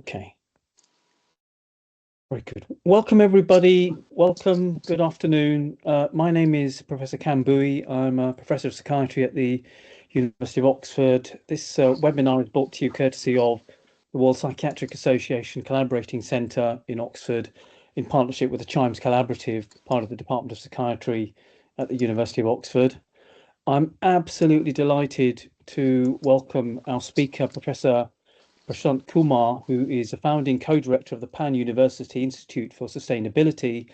Okay. Very good. Welcome, everybody. Welcome. Good afternoon. My name is Professor Bhui. I'm a professor of psychiatry at the University of Oxford. This webinar is brought to you courtesy of the World Psychiatric Association Collaborating Centre in Oxford, in partnership with the Chimes Collaborative, part of the Department of Psychiatry at the University of Oxford. I'm absolutely delighted to welcome our speaker, Professor Prof Kumar, who is a founding co-director of the Pan University Institute for Sustainability,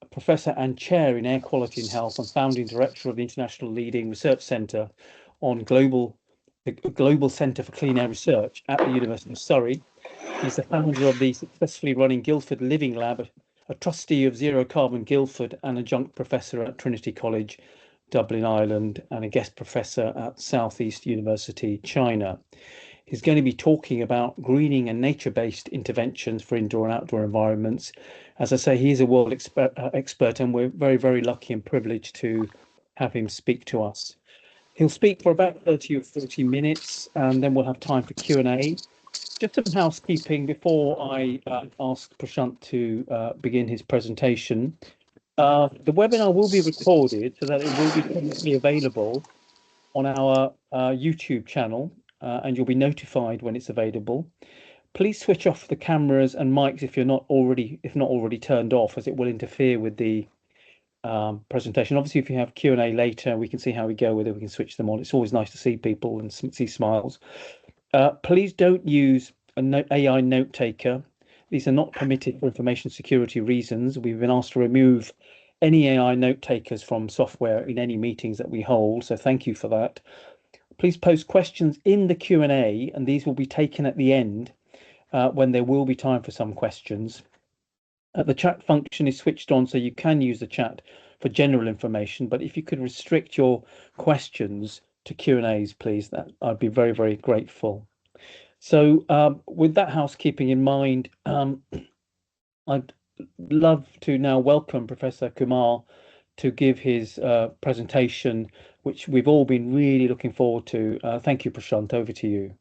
a professor and chair in air quality and health, and founding director of the international leading research centre on the Global Centre for Clean Air Research at the University of Surrey. He's the founder of the successfully running Guildford Living Lab, a trustee of Zero Carbon Guildford, and adjunct professor at Trinity College, Dublin, Ireland, and a guest professor at Southeast University, China. He's going to be talking about greening and nature-based interventions for indoor and outdoor environments. As I say, he's a world expert, and we're very, very lucky and privileged to have him speak to us. He'll speak for about 30 or 40 minutes, and then we'll have time for Q&A. Just some housekeeping before I ask Prashant to begin his presentation. The webinar will be recorded so that it will be publicly available on our YouTube channel. And you'll be notified when it's available. Please switch off the cameras and mics if not already turned off, as it will interfere with the presentation. Obviously, if you have Q&A later, we can see how we go with it. We can switch them on. It's always nice to see people and see smiles. Please don't use an AI note taker. These are not permitted for information security reasons. We've been asked to remove any AI note takers from software in any meetings that we hold. So thank you for that. Please post questions in the Q&A, and these will be taken at the end when there will be time for some questions. The chat function is switched on, so you can use the chat for general information, but if you could restrict your questions to Q&As, please, I'd be very, very grateful. So with that housekeeping in mind, I'd love to now welcome Professor Kumar to give his presentation, which we've all been really looking forward to. Thank you, Prashant. Over to you.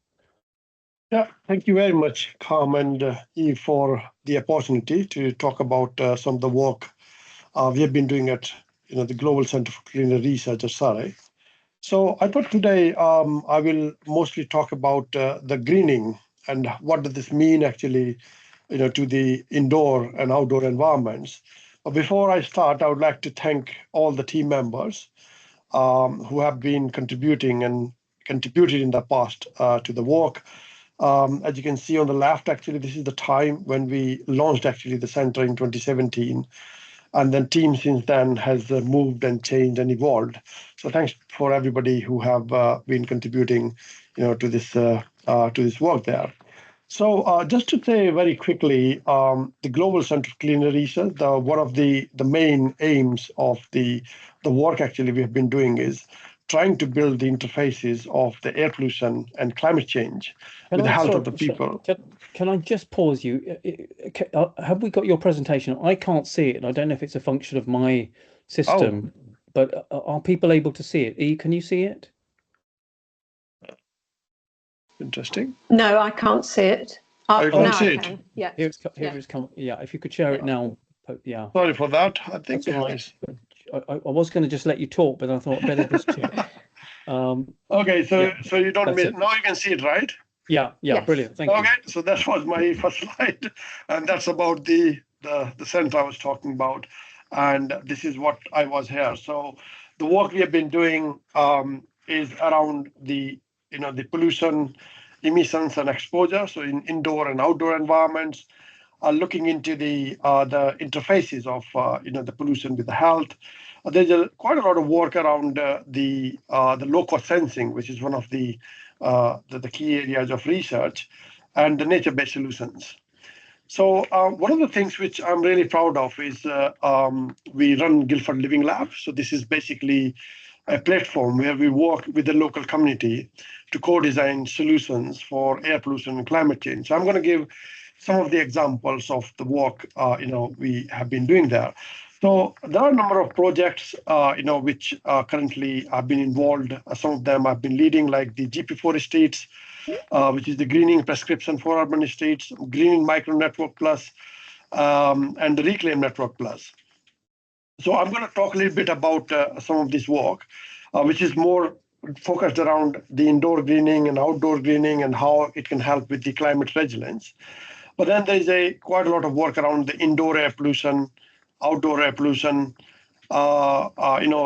Yeah, thank you very much, Kam and Eve, for the opportunity to talk about some of the work we have been doing at the Global Centre for Clean Air Research at Surrey. So I thought today I will mostly talk about the greening and what does this mean actually, to the indoor and outdoor environments. But before I start, I would like to thank all the team members who have been contributed in the past to the work. As you can see on the left, actually, this is the time when we launched actually the center in 2017. And then team since then has moved and changed and evolved. So thanks for everybody who have been contributing, to this work there. So just to say very quickly, the Global Centre for Clean Air Research, one of the main aims of the work actually we have been doing is trying to build the interfaces of the air pollution and climate change with the help of the people. Can I just pause you? Have we got your presentation? I can't see it, and I don't know if it's a function of my system, but are people able to see it? Can you see it? Interesting. No, I can't see it. You can't see it? Yeah. Here it's come. Yeah, if you could share it now. Yeah. Sorry for that. I think I was going to just let you talk, but I thought better just check. Okay, so you don't miss. Now you can see it, right? Yeah, yes. Brilliant. Thank you. Okay, so that was my first slide, and that's about the center I was talking about, and this is what I was here. So the work we have been doing is around the pollution, emissions, and exposure. So in indoor and outdoor environments, looking into the interfaces of the pollution with the health. There's quite a lot of work around the low-cost sensing, which is one of the key areas of research, and the nature-based solutions. So one of the things which I'm really proud of is we run Guildford Living Lab. So this is basically a platform where we work with the local community to co-design solutions for air pollution and climate change. So I'm going to give some of the examples of the work we have been doing there. So there are a number of projects which currently have been involved. Some of them I've been leading, like the GP4 estates, which is the greening prescription for urban estates, greening micro network plus, and the reclaim network plus. So I'm going to talk a little bit about some of this work, which is more focused around the indoor greening and outdoor greening and how it can help with the climate resilience. But then there is quite a lot of work around the indoor air pollution, outdoor air pollution, looking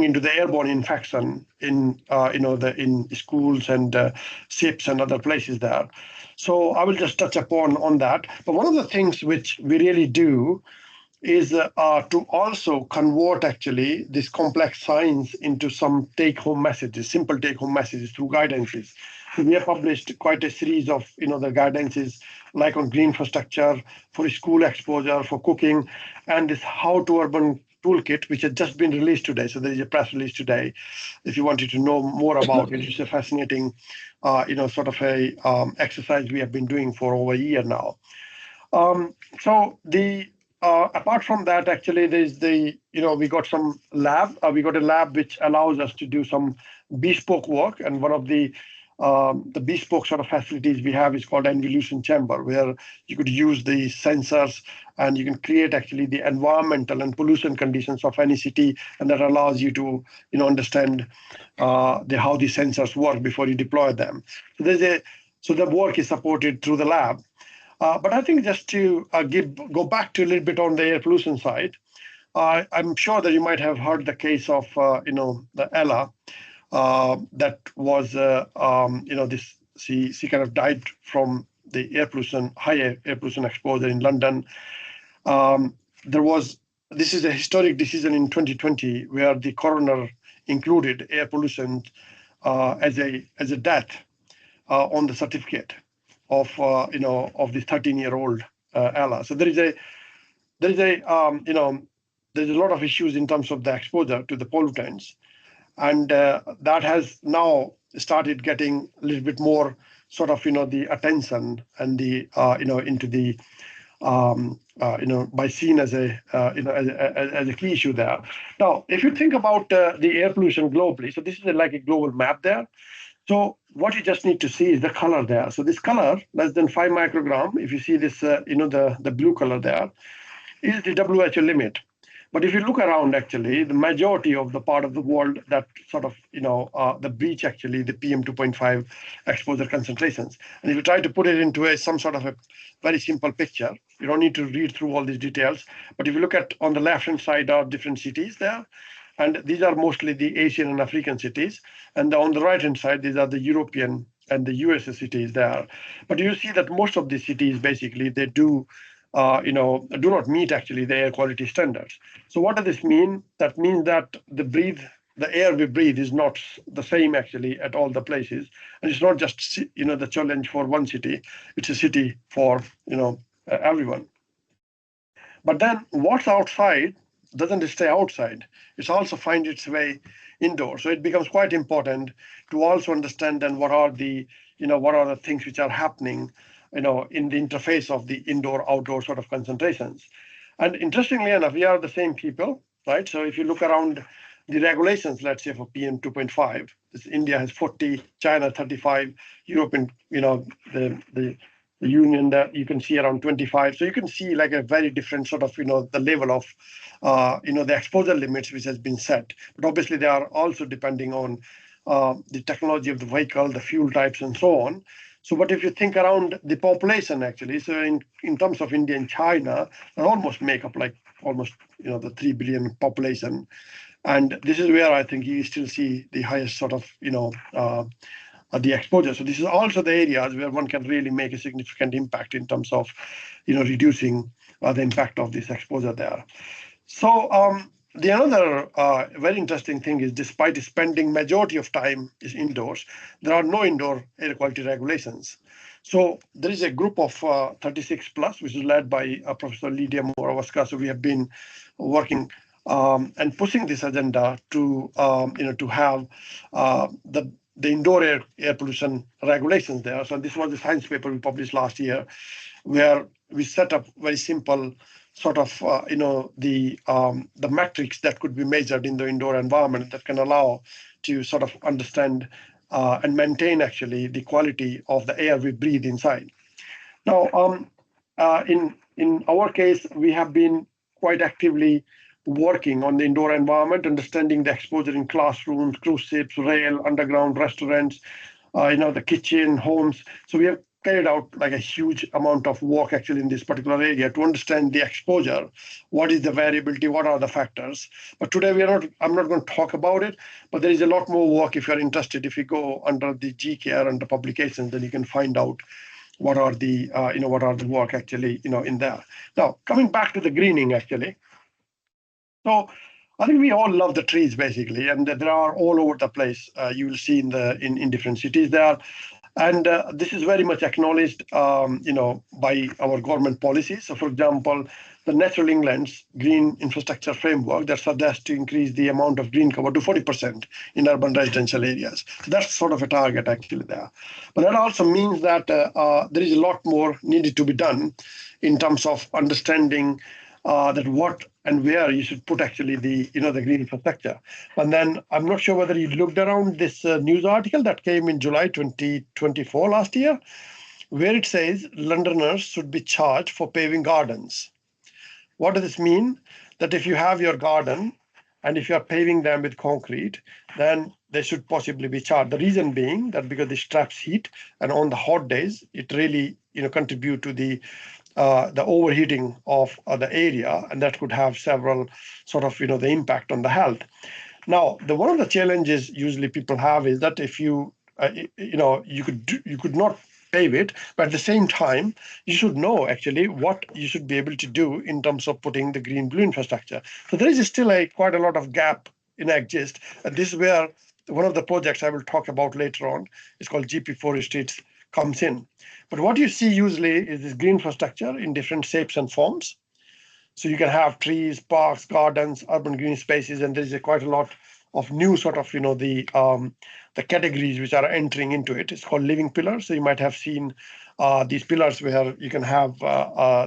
into the airborne infection in in schools and ships and other places there. So I will just touch upon on that. But one of the things which we really do is to also convert actually this complex science into some take-home messages, simple take-home messages through guidances. So we have published quite a series of the guidances like on green infrastructure, for school exposure, for cooking, and this How to Urban toolkit, which has just been released today. So there is a press release today. If you wanted to know more about it, it's a fascinating, sort of a exercise we have been doing for over a year now. So the apart from that, actually, there's we got some lab. We got a lab which allows us to do some bespoke work, and one of the bespoke sort of facilities we have is called Evolution Chamber, where you could use the sensors and you can create actually the environmental and pollution conditions of any city, and that allows you to understand how the sensors work before you deploy them. So the work is supported through the lab. But I think just to go back to a little bit on the air pollution side, I'm sure that you might have heard the case of the Ella. That was she kind of died from the high air pollution exposure in London. This is a historic decision in 2020 where the coroner included air pollution as a death on the certificate of this 13-year-old Ella. So there's a lot of issues in terms of the exposure to the pollutants. And that has now started getting a little bit more sort of, the attention and the, into the, by seen as a key issue there. Now, if you think about the air pollution globally, so this is like a global map there. So what you just need to see is the color there. So this color, less than 5 microgram, if you see this, the blue color there, is the WHO limit. But if you look around, actually, the majority of the part of the world that sort of, the breach actually the PM 2.5 exposure concentrations. And if you try to put it into some sort of a very simple picture, you don't need to read through all these details. But if you look at on the left-hand side are different cities there, and these are mostly the Asian and African cities. And on the right-hand side, these are the European and the US cities there. But you see that most of these cities, basically, they do not meet actually the air quality standards. So what does this mean? That means that the air we breathe is not the same actually at all the places. And it's not just, the challenge for one city, it's a city for, everyone. But then what's outside doesn't stay outside. It's also find its way indoors. So it becomes quite important to also understand then what are the things which are happening in the interface of the indoor-outdoor sort of concentrations. And interestingly enough, we are the same people, right? So if you look around the regulations, let's say for PM 2.5, India has 40, China 35, European, the union that you can see around 25. So you can see like a very different sort of, the level of, the exposure limits which has been set. But obviously they are also depending on the technology of the vehicle, the fuel types and so on. So but if you think around the population actually, so in terms of India and China, they almost make up like almost, the 3 billion population. And this is where I think you still see the highest sort of, the exposure. So this is also the areas where one can really make a significant impact in terms of, reducing the impact of this exposure there. So the another very interesting thing is despite spending majority of time is indoors, there are no indoor air quality regulations. So there is a group of 36 plus, which is led by Professor Lydia Moravska. So we have been working and pushing this agenda to, to have the indoor air pollution regulations there. So this was a science paper we published last year, where we set up very simple sort of, the metrics that could be measured in the indoor environment that can allow to sort of understand and maintain actually the quality of the air we breathe inside. Now, in our case, we have been quite actively working on the indoor environment, understanding the exposure in classrooms, cruise ships, rail, underground restaurants, the kitchen, homes. So we have carried out like a huge amount of work actually in this particular area to understand the exposure, what is the variability, what are the factors. But today I'm not going to talk about it, but there is a lot more work if you're interested. If you go under the GCARE under publications, then you can find out what are the work actually in there. Now coming back to the greening actually. So I think we all love the trees basically, and there are all over the place. You will see in different cities there, and this is very much acknowledged, by our government policies. So, for example, the Natural England's Green Infrastructure Framework that suggests to increase the amount of green cover to 40% in urban residential areas. So that's sort of a target actually there. But that also means that there is a lot more needed to be done in terms of understanding that what and where you should put actually the green infrastructure. And then I'm not sure whether you looked around this news article that came in July 2024 last year, where it says Londoners should be charged for paving gardens. What does this mean? That if you have your garden and if you are paving them with concrete, then they should possibly be charged. The reason being that because this traps heat, and on the hot days, it really contribute to the overheating of the area, and that could have several sort of the impact on the health. Now, one of the challenges usually people have is that if you could not pave it, but at the same time you should know actually what you should be able to do in terms of putting the green blue infrastructure. So there is still quite a lot of gap exist, and this is where one of the projects I will talk about later on is called GP Forestry comes in. But what you see usually is this green infrastructure in different shapes and forms. So you can have trees, parks, gardens, urban green spaces, and there's quite a lot of new sort of the categories which are entering into it. It's called living pillars. So you might have seen these pillars where you can have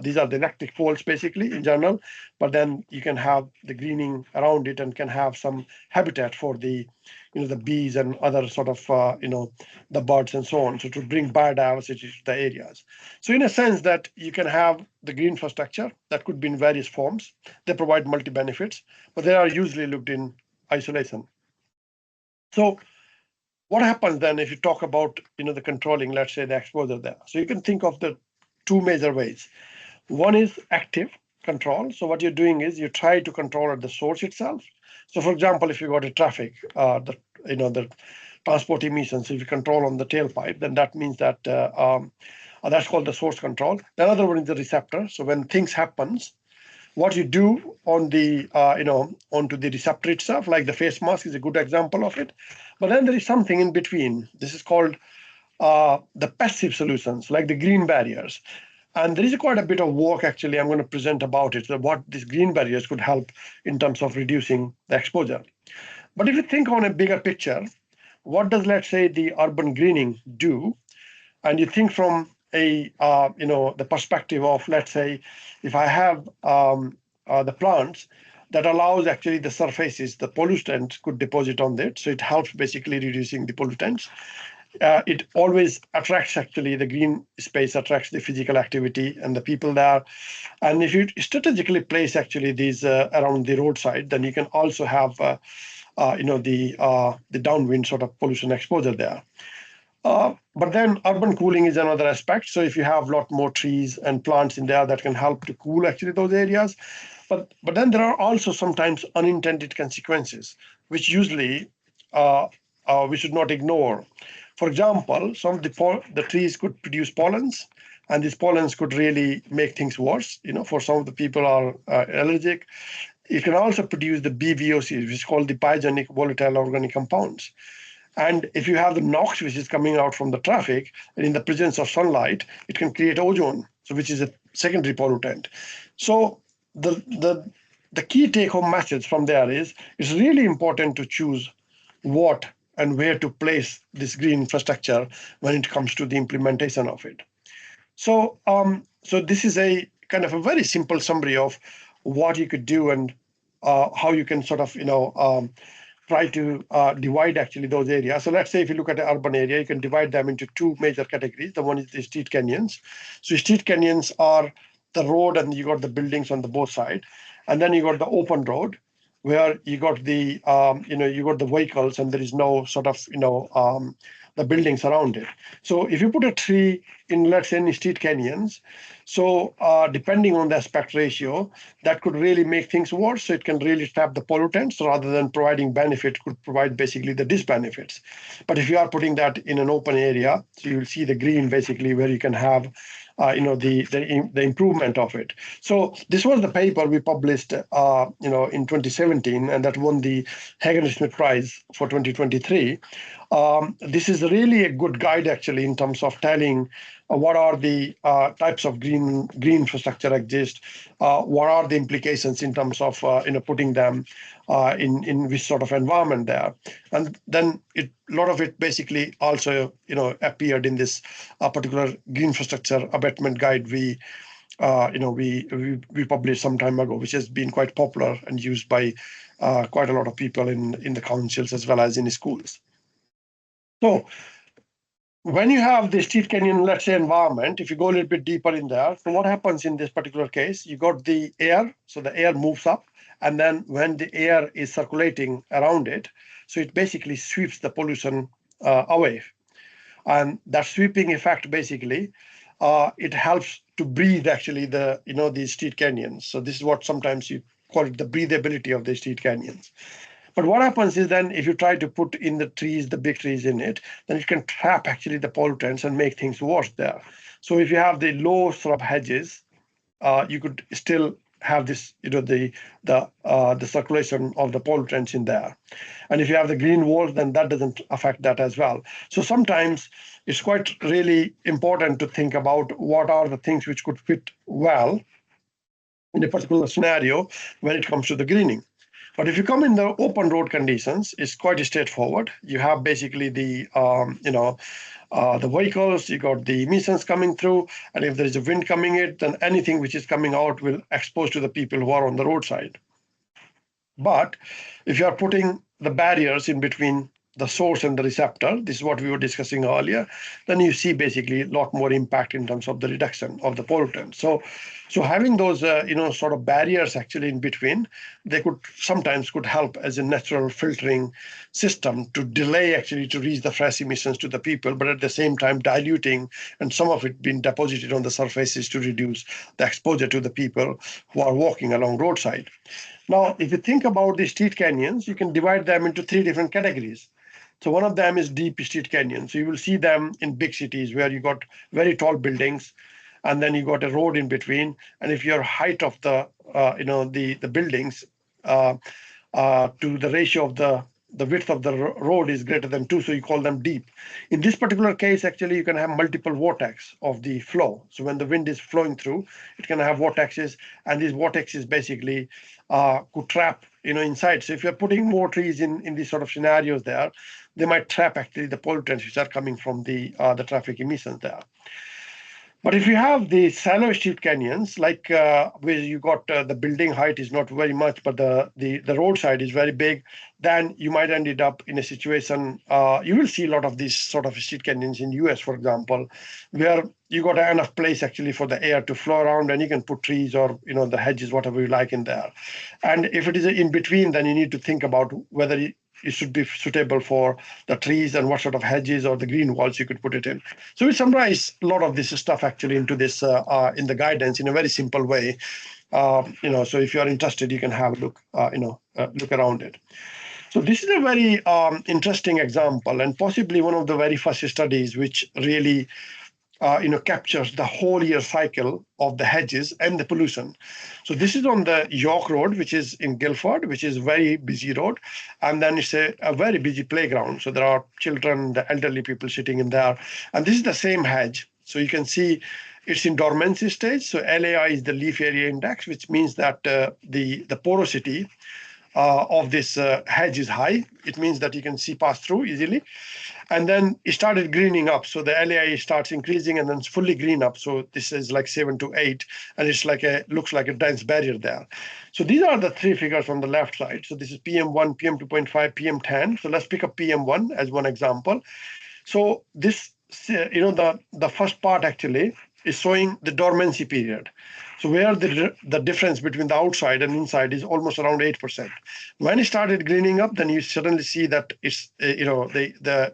these are the electric poles basically in general, but then you can have the greening around it and can have some habitat for the the bees and other sort of the birds and so on. So to bring biodiversity to the areas. So in a sense that you can have the green infrastructure that could be in various forms. They provide multi benefits, but they are usually looked in isolation. So what happens then if you talk about the controlling, let's say, the exposure there? So you can think of the two major ways. One is active control. So what you're doing is you try to control at the source itself. So for example, if you got a traffic, the transport emissions, if you control on the tailpipe, then that means that that's called the source control. The other one is the receptor. So when things happens, what you do on the onto the receptor itself, like the face mask is a good example of it. But then there is something in between. This is called the passive solutions, like the green barriers. And there is quite a bit of work actually I'm going to present about it, so what these green barriers could help in terms of reducing the exposure. But if you think on a bigger picture, what does, let's say, the urban greening do? And you think from the perspective of, let's say, if I have the plants that allows actually the surfaces, the pollutants could deposit on it. So it helps basically reducing the pollutants. It always attracts actually the green space, attracts the physical activity and the people there. And if you strategically place actually these around the roadside, then you can also have the downwind sort of pollution exposure there. But then urban cooling is another aspect. So if you have a lot more trees and plants in there that can help to cool actually those areas. But then there are also sometimes unintended consequences, which usually we should not ignore. For example, some of the trees could produce pollens, and these pollens could really make things worse. For some of the people are allergic. It can also produce the BVOCs, which is called the biogenic volatile organic compounds. And if you have the NOx, which is coming out from the traffic, and in the presence of sunlight, it can create ozone, so which is a secondary pollutant. So the key take-home message from there is it's really important to choose what and where to place this green infrastructure when it comes to the implementation of it. So this is a kind of a very simple summary of what you could do and how you can sort of try to divide actually those areas. So let's say if you look at an urban area, you can divide them into two major categories. The one is the street canyons. So street canyons are the road and you got the buildings on the both side. And then you got the open road where you got the, you got the vehicles and there is no sort of, the buildings around it. So if you put a tree in, let's say, in street canyons, so depending on the aspect ratio, that could really make things worse. So it can really trap the pollutants rather than providing benefit, could provide basically the disbenefits. But if you are putting that in an open area, so you will see the green basically where you can have the improvement of it. So this was the paper we published, in 2017, and that won the Hagen-Smith Prize for 2023. This is really a good guide actually in terms of telling what are the types of green infrastructure exist, what are the implications in terms of putting them in which sort of environment there, and then a lot of it basically also appeared in this particular green infrastructure abatement guide we published some time ago, which has been quite popular and used by quite a lot of people in the councils as well as in schools. So when you have the street canyon, let's say, environment, if you go a little bit deeper in there, so what happens in this particular case, you got the air, so the air moves up, and then when the air is circulating around it, so it basically sweeps the pollution away. And that sweeping effect basically, it helps to breathe actually these street canyons. So this is what sometimes you call it the breathability of the street canyons. But what happens is then if you try to put in the trees, the big trees in it, then it can trap actually the pollutants and make things worse there. So if you have the low shrub hedges, you could still have this, the circulation of the pollutants in there. And if you have the green walls, then that doesn't affect that as well. So sometimes it's quite really important to think about what are the things which could fit well in a particular scenario when it comes to the greening. But if you come in the open road conditions, it's quite straightforward. You have basically the vehicles, you got the emissions coming through, and if there is a wind coming in, then anything which is coming out will expose to the people who are on the roadside. But if you are putting the barriers in between the source and the receptor, this is what we were discussing earlier, then you see basically a lot more impact in terms of the reduction of the pollutants. So having those, sort of barriers actually in between, they could sometimes help as a natural filtering system to delay actually to reach the fresh emissions to the people, but at the same time diluting and some of it being deposited on the surfaces to reduce the exposure to the people who are walking along roadside. Now, if you think about the street canyons, you can divide them into three different categories. So one of them is deep street canyons. So you will see them in big cities where you got very tall buildings, and then you got a road in between. And if your height of the buildings to the ratio of the width of the road is greater than 2, so you call them deep. In this particular case, actually, you can have multiple vortex of the flow. So when the wind is flowing through, it can have vortexes, and these vortexes basically could trap inside. So if you're putting more trees in these sort of scenarios there, they might trap actually the pollutants which are coming from the traffic emissions there. But if you have the shallow street canyons, like where you got the building height is not very much, but the roadside is very big, then you might end up in a situation, you will see a lot of these sort of street canyons in US, for example, where you got enough place actually for the air to flow around, and you can put trees or the hedges, whatever you like in there. And if it is in between, then you need to think about whether it should be suitable for the trees and what sort of hedges or the green walls you could put it in. So we summarize a lot of this stuff actually into this in the guidance in a very simple way. So if you are interested, you can have a look, look around it. So this is a very interesting example, and possibly one of the very first studies which really captures the whole year cycle of the hedges and the pollution. So this is on the York Road, which is in Guildford, which is a very busy road. And then it's a very busy playground. So there are children, the elderly people sitting in there. And this is the same hedge. So you can see it's in dormancy stage. So LAI is the leaf area index, which means that the porosity of this hedge is high. It means that you can see pass through easily. And then it started greening up. So the LAI starts increasing and then it's fully green up. So this is like 7 to 8, and it's like looks like a dense barrier there. So these are the three figures on the left side. So this is PM1, PM2.5, PM10. So let's pick up PM1 as one example. So this, the first part actually is showing the dormancy period. So where the difference between the outside and inside is almost around 8%. When it started greening up, then you suddenly see that it's the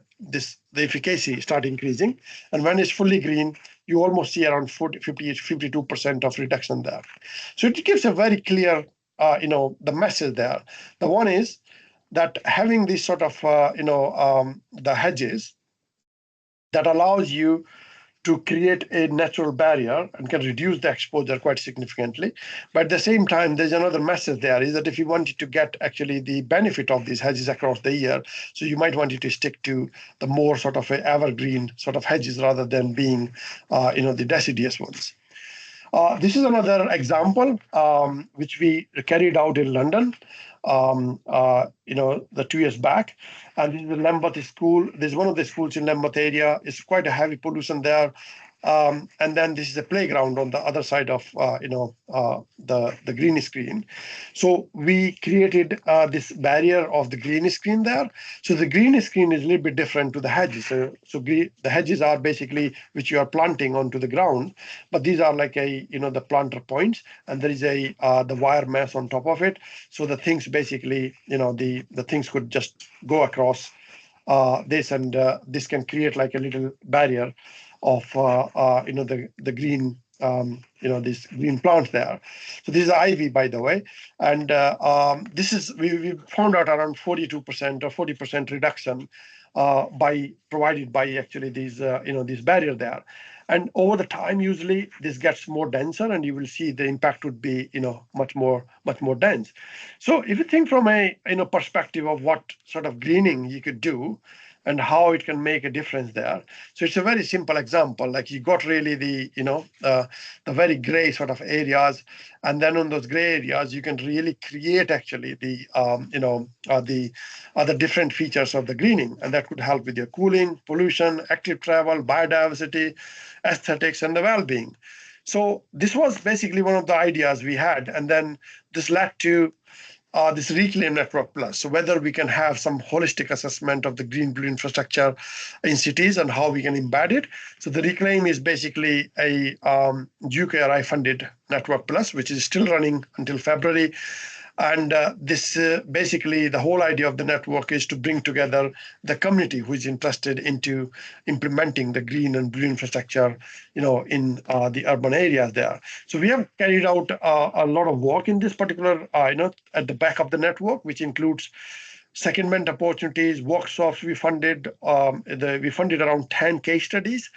efficacy start increasing, and when it's fully green, you almost see around 52% of reduction there. So it gives a very clear the message there. The one is that having this sort of the hedges that allows you to create a natural barrier and can reduce the exposure quite significantly. But at the same time, there's another message there, is that if you wanted to get actually the benefit of these hedges across the year, so you might want to stick to the more sort of evergreen sort of hedges rather than being, the deciduous ones. This is another example which we carried out in London, the 2 years back. And this is the Lambeth school. This is one of the schools in Lambeth area. It's quite a heavy pollution there. And then this is a playground on the other side of the green screen. So we created this barrier of the green screen there. So the green screen is a little bit different to the hedges. So the hedges are basically which you are planting onto the ground, but these are like the planter points, and there is the wire mesh on top of it. So the things basically the things could just go across this, and this can create like a little barrier of the green these green plants there. So this is ivy, by the way, and this is we found out around 42% or 40% reduction provided by actually these this barrier there. And over the time, usually this gets more denser, and you will see the impact would be much more dense. So if you think from a perspective of what sort of greening you could do and how it can make a difference there. So it's a very simple example. Like you got really the very gray sort of areas, and then on those gray areas you can really create actually the other different features of the greening, and that could help with your cooling, pollution, active travel, biodiversity, aesthetics, and the well-being. So this was basically one of the ideas we had, and then this led to this Reclaim Network Plus. So whether we can have some holistic assessment of the green-blue infrastructure in cities and how we can embed it. So the Reclaim is basically a GCARE funded Network Plus, which is still running until February. And this basically the whole idea of the network is to bring together the community who is interested into implementing the green and blue infrastructure, in the urban areas there. So we have carried out a lot of work in this particular, at the back of the network, which includes secondment opportunities, workshops. We funded around 10 case studies.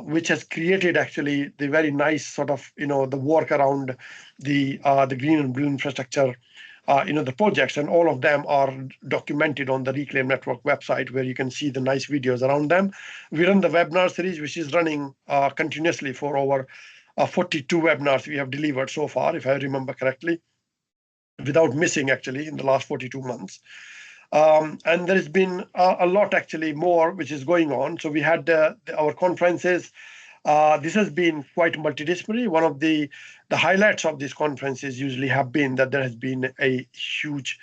Which has created actually the very nice sort of the work around the green and blue infrastructure, the projects, and all of them are documented on the Reclaim Network website, where you can see the nice videos around them. We run the webinar series, which is running continuously for over 42 webinars we have delivered so far, if I remember correctly, without missing actually in the last 42 months. And there has been a lot actually more which is going on. So we had our conferences. This has been quite multidisciplinary. One of the highlights of these conferences usually have been that there has been a huge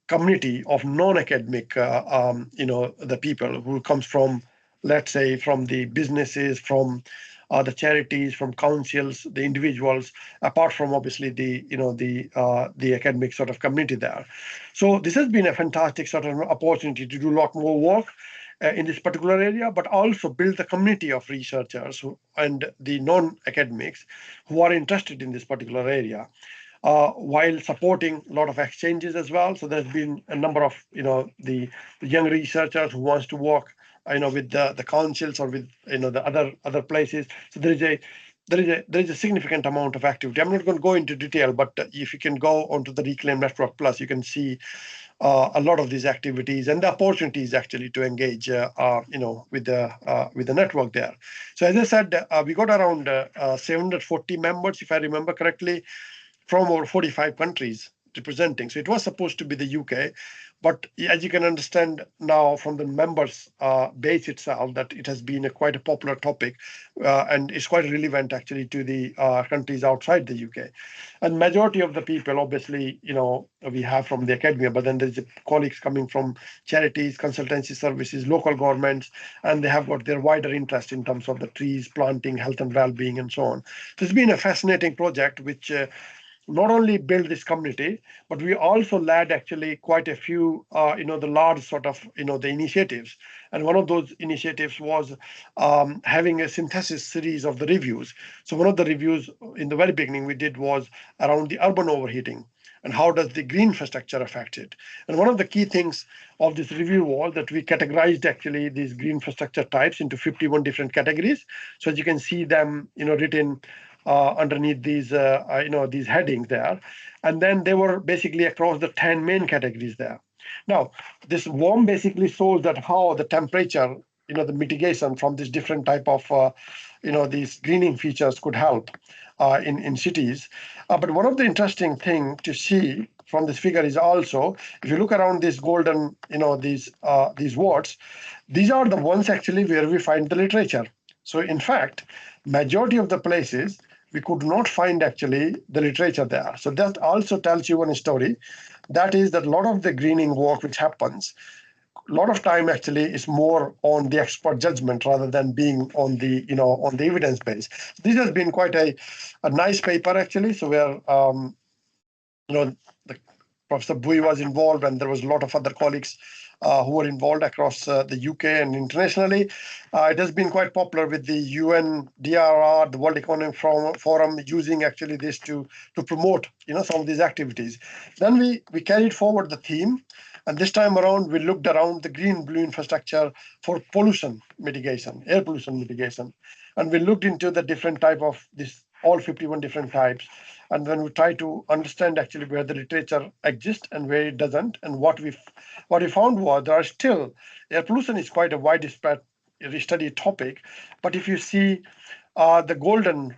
community of non-academic, the people who comes from, let's say, from the businesses, from the charities, from councils, the individuals, apart from obviously the academic sort of community there. So this has been a fantastic sort of opportunity to do a lot more work in this particular area, but also build the community of researchers and the non-academics who are interested in this particular area, while supporting a lot of exchanges as well. So there's been a number of the young researchers who wants to work with the councils or with the other places. So there is a significant amount of activity. I'm not going to go into detail, but if you can go onto the Reclaim Network Plus, you can see a lot of these activities and the opportunities actually to engage with the network there. So as I said, we got around 740 members, if I remember correctly, from over 45 countries representing. So it was supposed to be the UK, but as you can understand now from the members base itself, that it has been quite a popular topic, and it's quite relevant actually to the countries outside the UK. And majority of the people, obviously, we have from the academia, but then there's colleagues coming from charities, consultancy services, local governments, and they have got their wider interest in terms of the trees, planting, health and well-being, and so on. So it's been a fascinating project, which not only build this community, but we also led actually quite a few, the large sort of, the initiatives. And one of those initiatives was having a synthesis series of the reviews. So one of the reviews in the very beginning we did was around the urban overheating and how does the green infrastructure affect it. And one of the key things of this review was that we categorized actually these green infrastructure types into 51 different categories. So as you can see them, written underneath these, these headings there. And then they were basically across the 10 main categories there. Now, this worm basically shows that how the temperature, the mitigation from this different type of, these greening features could help in cities. But one of the interesting thing to see from this figure is also, if you look around this golden, these words, these are the ones actually where we find the literature. So in fact, majority of the places, we could not find actually the literature there. So that also tells you one story. That is that a lot of the greening work which happens, a lot of time actually is more on the expert judgment rather than being on the, on the evidence base. This has been quite a nice paper actually. So where, the Professor Bhui was involved, and there was a lot of other colleagues who were involved across the UK and internationally. It has been quite popular with the UN, DRR, the World Economic Forum using actually this to promote, some of these activities. Then we carried forward the theme, and this time around we looked around the green-blue infrastructure for pollution mitigation, air pollution mitigation, and we looked into the different type of this, all 51 different types. And then we try to understand actually where the literature exists and where it doesn't. And what we found was there are still, air pollution is quite a widespread studied topic. But if you see the golden,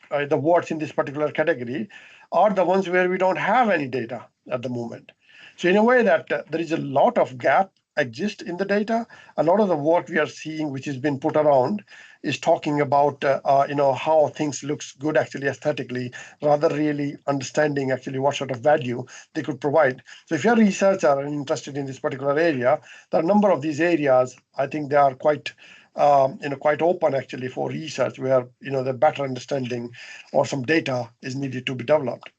the words in this particular category are the ones where we don't have any data at the moment. So in a way that there is a lot of gap exist in the data. A lot of the work we are seeing, which has been put around, is talking about how things looks good actually aesthetically, rather really understanding actually what sort of value they could provide. So if you're a researcher and interested in this particular area, there are a number of these areas. I think they are quite quite open actually for research, where the better understanding or some data is needed to be developed.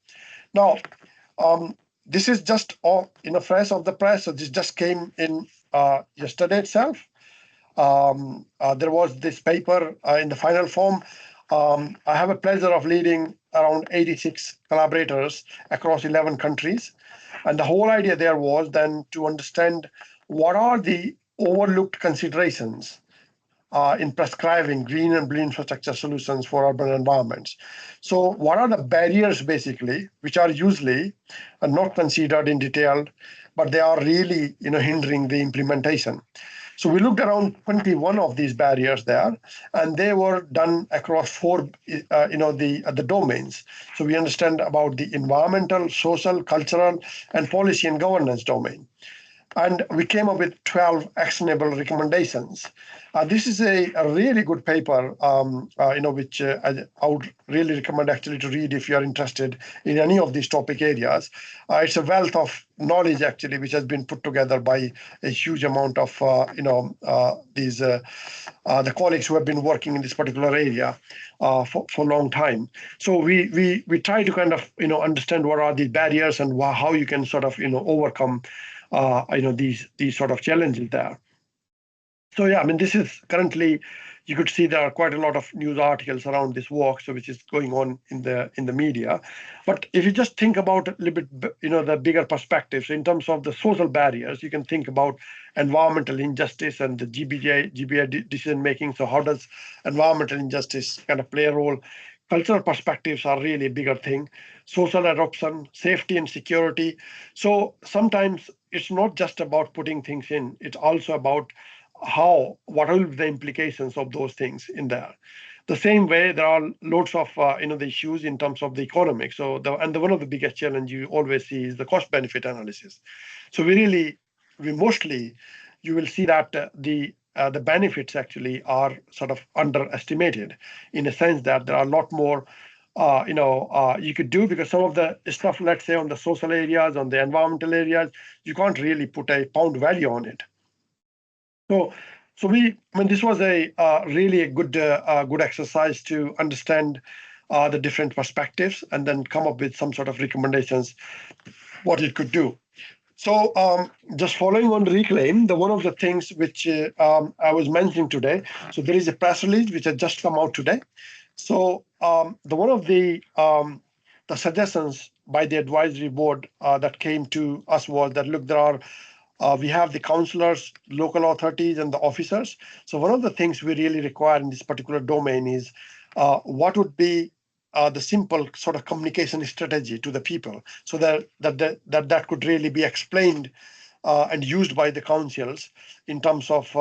Now, this is just fresh off the press. So this just came in yesterday itself. There was this paper in the final form. I have a pleasure of leading around 86 collaborators across 11 countries. And the whole idea there was then to understand what are the overlooked considerations in prescribing green and blue infrastructure solutions for urban environments. So what are the barriers basically, which are usually not considered in detail, but they are really hindering the implementation. So we looked around 21 of these barriers there, and they were done across four the domains. So we understand about the environmental, social, cultural, and policy and governance domain. And we came up with 12 actionable recommendations. This is a really good paper, which I would really recommend actually to read if you are interested in any of these topic areas. It's a wealth of knowledge actually, which has been put together by a huge amount of the colleagues who have been working in this particular area for a long time. So we try to kind of understand what are the barriers and how you can sort of overcome these sort of challenges there. So yeah, I mean, this is currently, you could see there are quite a lot of news articles around this work, so which is going on in the media. But if you just think about a little bit, the bigger perspective, so in terms of the social barriers, you can think about environmental injustice and the GBA decision making. So how does environmental injustice kind of play a role? Cultural perspectives are really a bigger thing. Social adoption, safety and security. So sometimes it's not just about putting things in, it's also about what will be the implications of those things in there. The same way, there are loads of the issues in terms of the economics. So one of the biggest challenge you always see is the cost benefit analysis. So we mostly you will see that the benefits actually are sort of underestimated, in a sense that there are a lot more you could do, because some of the stuff, let's say on the social areas, on the environmental areas, you can't really put a pound value on it. So, this was a really a good exercise to understand the different perspectives and then come up with some sort of recommendations what it could do. So, just following on Reclaim, one of the things which I was mentioning today. So there is a press release which has just come out today. So one of the suggestions by the advisory board that came to us was that, look, we have the councillors, local authorities, and the officers. So one of the things we really require in this particular domain is what would be the simple sort of communication strategy to the people, so that could really be explained and used by the councils in terms of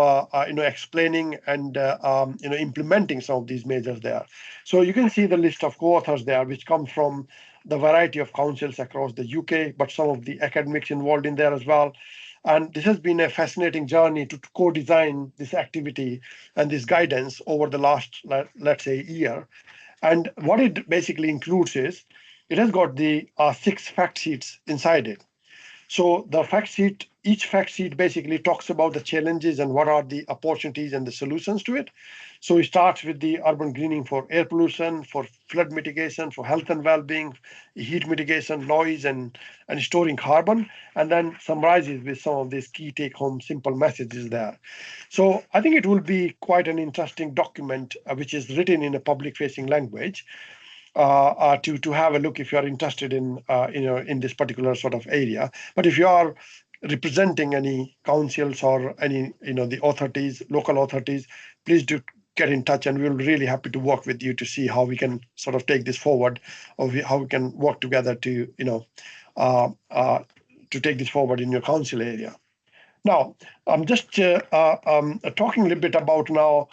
explaining and implementing some of these measures there. So you can see the list of co-authors there, which come from the variety of councils across the UK, but some of the academics involved in there as well. And this has been a fascinating journey to co-design this activity and this guidance over the last, let's say, year. And what it basically includes is, it has got the 6 fact sheets inside it. So the fact sheet, each fact sheet basically talks about the challenges and what are the opportunities and the solutions to it. So it starts with the urban greening for air pollution, for flood mitigation, for health and well-being, heat mitigation, noise, and storing carbon, and then summarizes with some of these key take-home simple messages there. So I think it will be quite an interesting document, which is written in a public-facing language, to have a look if you are interested in in this particular sort of area. But if you are representing any councils or any the authorities, local authorities, please do get in touch, and we'll be really happy to work with you to see how we can sort of take this forward, or how we can work together to to take this forward in your council area. Now, I'm just talking a little bit about now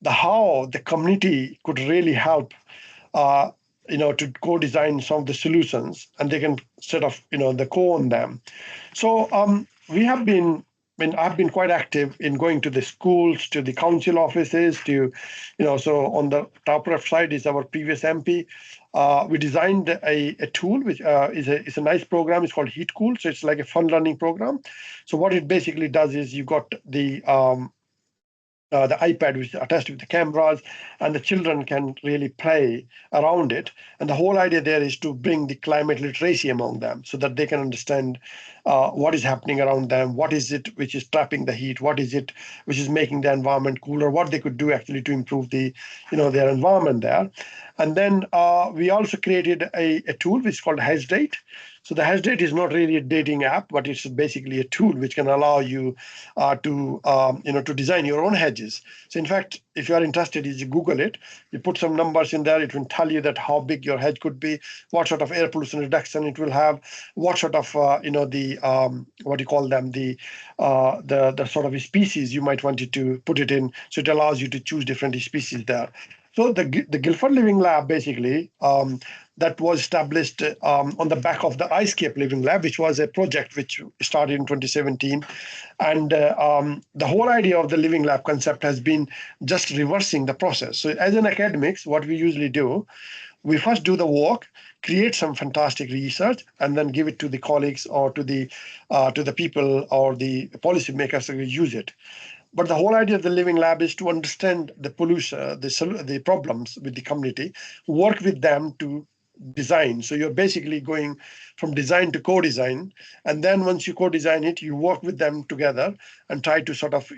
how the community could really help to co-design some of the solutions, and they can sort of the co-own them. So I've been quite active in going to the schools, to the council offices, to so on the top left side is our previous MP. We designed a tool which is a nice program. It's called Heat Cool. So it's like a fun learning program. So what it basically does is, you got the iPad, which is attached with the cameras, and the children can really play around it. And the whole idea there is to bring the climate literacy among them, so that they can understand what is happening around them, what is it which is trapping the heat, what is it which is making the environment cooler, what they could do actually to improve the their environment there. And then we also created a tool which is called HedgeDate. So the HedgeDate is not really a dating app, but it's basically a tool which can allow you to design your own hedges. So in fact, if you are interested, you Google it, you put some numbers in there, it will tell you that how big your hedge could be, what sort of air pollution reduction it will have, what sort of what do you call them, the sort of species you might want it to put it in. So it allows you to choose different species there. So the Guildford Living Lab basically that was established on the back of the iScape Living Lab, which was a project which started in 2017. And the whole idea of the Living Lab concept has been just reversing the process. So as an academics, what we usually do, we first do the work, create some fantastic research, and then give it to the colleagues or to the people or the policymakers to use it. But the whole idea of the Living Lab is to understand the pollution, the problems with the community, work with them to design. So you're basically going from design to co-design, and then once you co-design it, you work with them together and try to sort of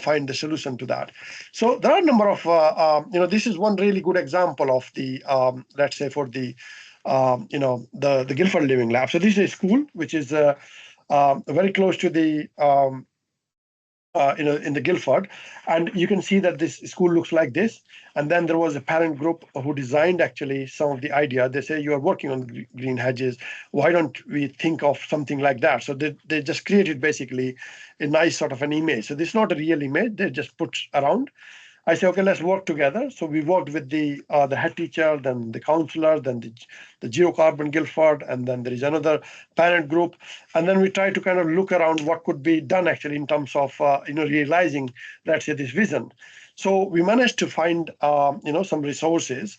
find the solution to that. So there are a number of this is one really good example of the let's say for the the Guildford Living Lab. So this is a school which is very close to the in the Guildford, and you can see that this school looks like this. And then there was a parent group who designed actually some of the idea. They say, you are working on green hedges, why don't we think of something like that? So they just created basically a nice sort of an image. So this is not a real image, they just put around. I said, okay, let's work together. So we worked with the head teacher, then the counselor, then the Zero Carbon Guildford, and then there is another parent group. And then we try to kind of look around what could be done actually in terms of realizing, let's say, this vision. So we managed to find some resources,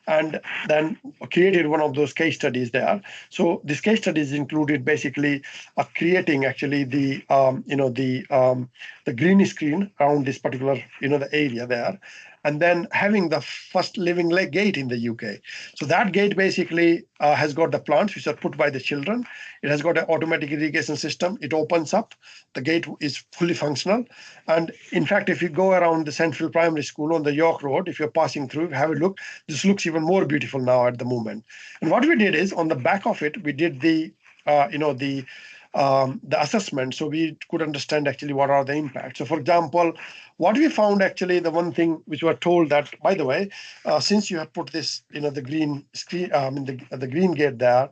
and then created one of those case studies there. So this case studies included basically creating actually the green screen around this particular the area there, and then having the first living gate in the UK. So that gate basically has got the plants which are put by the children. It has got an automatic irrigation system. It opens up. The gate is fully functional. And in fact, if you go around the Central Primary School on the York Road, if you're passing through, have a look. This looks even more beautiful now at the moment. And what we did is on the back of it, we did the assessment, so we could understand actually what are the impacts. So, for example, what we found actually, the one thing which we were told that, by the way, since you have put this, the green screen, the green gate there,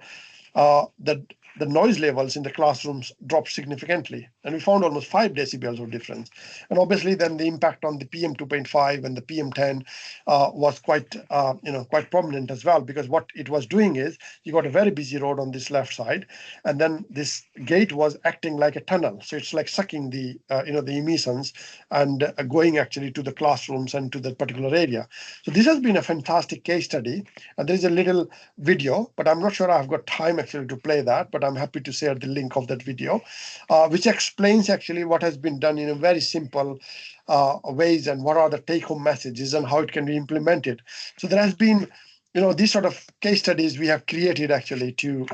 the noise levels in the classrooms dropped significantly, and we found almost 5 decibels of difference. And obviously, then the impact on the PM 2.5 and the PM 10 was quite prominent as well, because what it was doing is you got a very busy road on this left side, and then this gate was acting like a tunnel. So it's like sucking the emissions and going actually to the classrooms and to that particular area. So this has been a fantastic case study, and there is a little video, but I'm not sure I've got time actually to play that, but I'm happy to share the link of that video, which explains actually what has been done in a very simple ways, and what are the take-home messages and how it can be implemented. So there has been, these sort of case studies we have created actually to,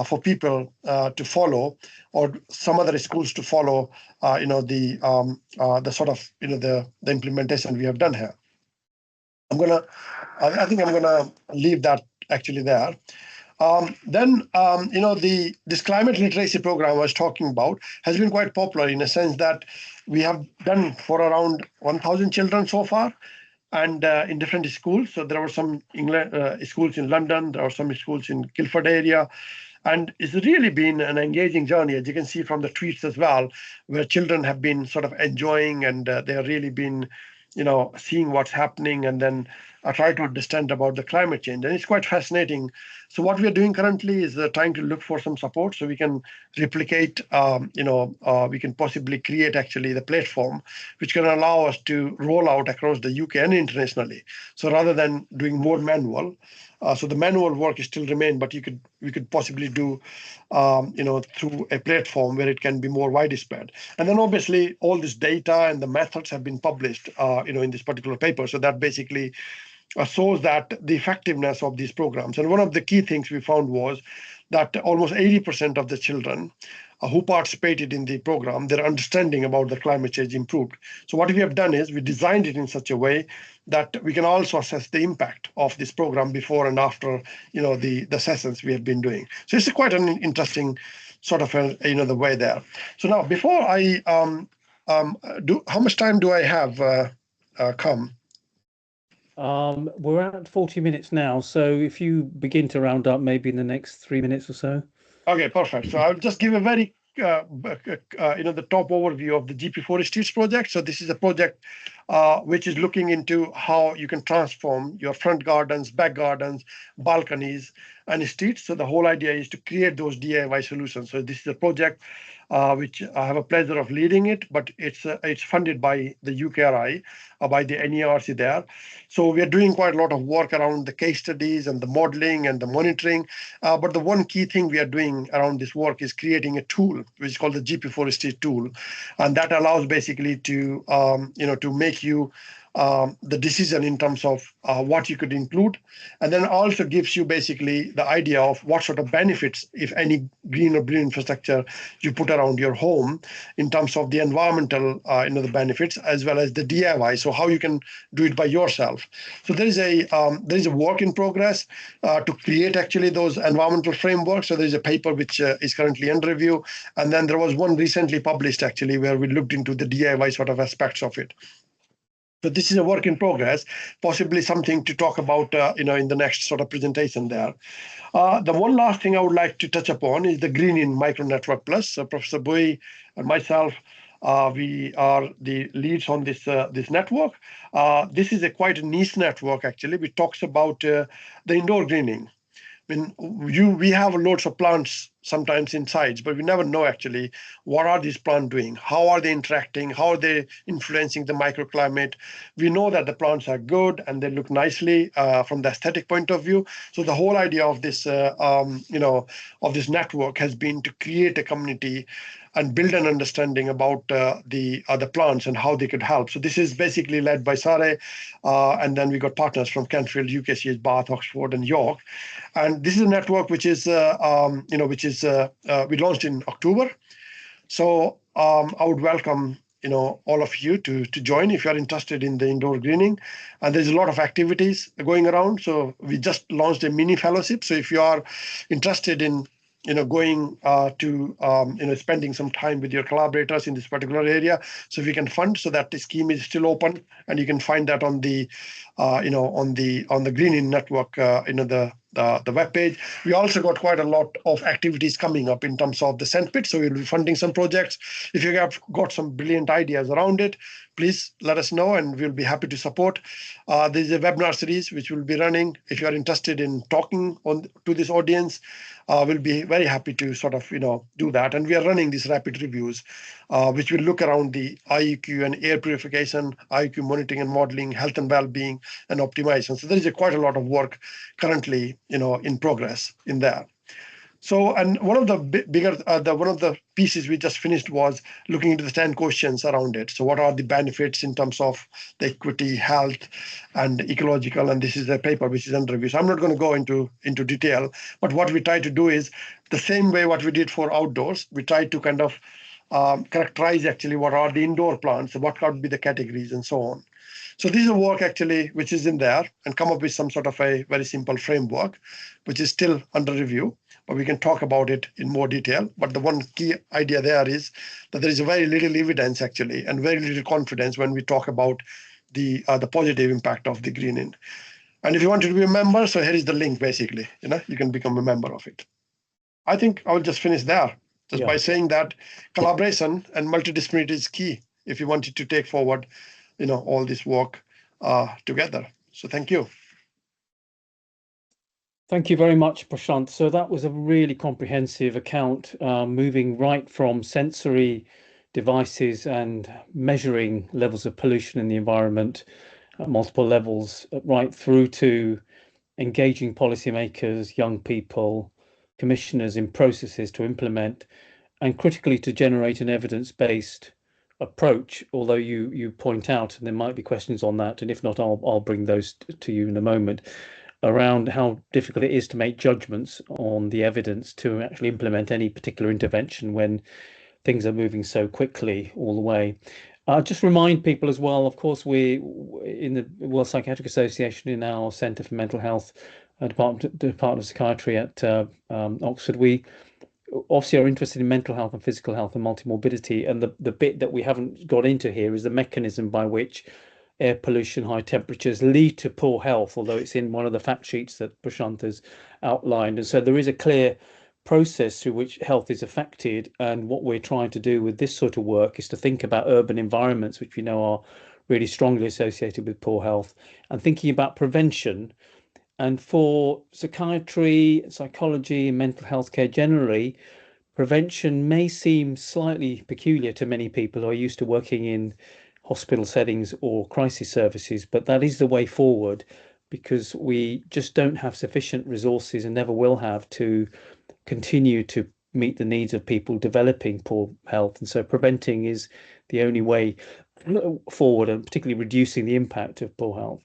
for people to follow, or some other schools to follow, the sort of, the implementation we have done here. I think I'm gonna leave that actually there. This climate literacy program I was talking about has been quite popular in a sense that we have done for around 1,000 children so far, and in different schools. So there were some schools in London, there are some schools in Guildford area, and it's really been an engaging journey, as you can see from the tweets as well, where children have been sort of enjoying, and they have really been seeing what's happening, and then try to understand about the climate change. And it's quite fascinating. So what we are doing currently is trying to look for some support so we can replicate, we can possibly create actually the platform which can allow us to roll out across the UK and internationally. So rather than doing more manual, so the manual work is still remain, but we could possibly do, through a platform where it can be more widespread. And then obviously all this data and the methods have been published, in this particular paper. So that basically shows that the effectiveness of these programs. And one of the key things we found was that almost 80% of the children who participated in the program, their understanding about the climate change improved. So what we have done is we designed it in such a way that we can also assess the impact of this program before and after, the sessions we have been doing. So it's quite an interesting sort of, the way there. So now, before I how much time do I have, come? We're at 40 minutes now, so if you begin to round up maybe in the next 3 minutes or so. Okay, perfect. So I'll just give a very, the top overview of the GP Forest Streets project. So this is a project which is looking into how you can transform your front gardens, back gardens, balconies, and streets. So the whole idea is to create those DIY solutions. So this is a project which I have a pleasure of leading it, but it's funded by the UKRI, by the NERC there. So we are doing quite a lot of work around the case studies and the modeling and the monitoring. But the one key thing we are doing around this work is creating a tool, which is called the GP Forestry tool. And that allows basically to, to make you the decision in terms of what you could include, and then also gives you basically the idea of what sort of benefits, if any, green or green infrastructure you put around your home in terms of the environmental, the benefits, as well as the DIY. So how you can do it by yourself. So there is a work in progress to create actually those environmental frameworks. So there is a paper which is currently under review, and then there was one recently published actually where we looked into the DIY sort of aspects of it. So this is a work in progress, possibly something to talk about, in the next sort of presentation there. The one last thing I would like to touch upon is the GREENIN Micro Network Plus. So Professor Bhui and myself We are the leads on this network. This is a quite a niche network, actually, which talks about the indoor greening. I mean, we have loads of plants sometimes in sites, but we never know actually what are these plants doing, how are they interacting, how are they influencing the microclimate. We know that the plants are good and they look nicely from the aesthetic point of view. So the whole idea of this, of this network has been to create a community and build an understanding about the other plants and how they could help. So this is basically led by Surrey, and then we got partners from Canfield, UKCH, Bath, Oxford, and York. And this is a network which is, we launched in October. So I would welcome all of you to join if you are interested in the indoor greening. And there's a lot of activities going around. So we just launched a mini fellowship. So if you are interested in going to spending some time with your collaborators in this particular area, so we can fund, so that the scheme is still open, and you can find that on the on the GREENIN network, the web page. We also got quite a lot of activities coming up in terms of the sandpit, so we'll be funding some projects. If you have got some brilliant ideas around it, please let us know, and we'll be happy to support. There's a webinar series which will be running. If you are interested in talking to this audience, we'll be very happy to sort of do that. And we are running these rapid reviews, which will look around the IEQ and air purification, IEQ monitoring and modeling, health and well-being, and optimization. So there is quite a lot of work currently in progress in there. So, and one of the one of the pieces we just finished was looking into the 10 questions around it. So what are the benefits in terms of the equity, health, and ecological? And this is a paper which is under review. So I'm not going to go into detail, but what we try to do is the same way what we did for outdoors. We try to kind of characterize actually what are the indoor plants, what could be the categories, and so on. So this is a work actually which is in there, and come up with some sort of a very simple framework, which is still under review, but we can talk about it in more detail. But the one key idea there is that there is very little evidence actually, and very little confidence when we talk about the positive impact of the greening. And if you want to be a member, so here is the link basically, you can become a member of it. I think I will just finish there, just by saying that collaboration and multidisciplinarity is key if you wanted to take forward all this work together. So thank you. Thank you very much, Prashant. So that was a really comprehensive account, moving right from sensory devices and measuring levels of pollution in the environment at multiple levels, right through to engaging policymakers, young people, commissioners in processes to implement, and critically to generate an evidence-based approach, although you point out, and there might be questions on that, and if not, I'll bring those to you in a moment, around how difficult it is to make judgments on the evidence to actually implement any particular intervention when things are moving so quickly all the way. Just remind people as well, of course, we in the World Psychiatric Association, in our Centre for Mental Health, Department of Psychiatry at Oxford, we obviously are interested in mental health and physical health and multimorbidity, and the bit that we haven't got into here is the mechanism by which air pollution, high temperatures lead to poor health, although it's in one of the fact sheets that Prashant has outlined. And so there is a clear process through which health is affected, and what we're trying to do with this sort of work is to think about urban environments, which we know are really strongly associated with poor health, and thinking about prevention. And for psychiatry, psychology, and mental health care generally, prevention may seem slightly peculiar to many people who are used to working in hospital settings or crisis services, but that is the way forward, because we just don't have sufficient resources and never will have to continue to meet the needs of people developing poor health. And so preventing is the only way forward, and particularly reducing the impact of poor health.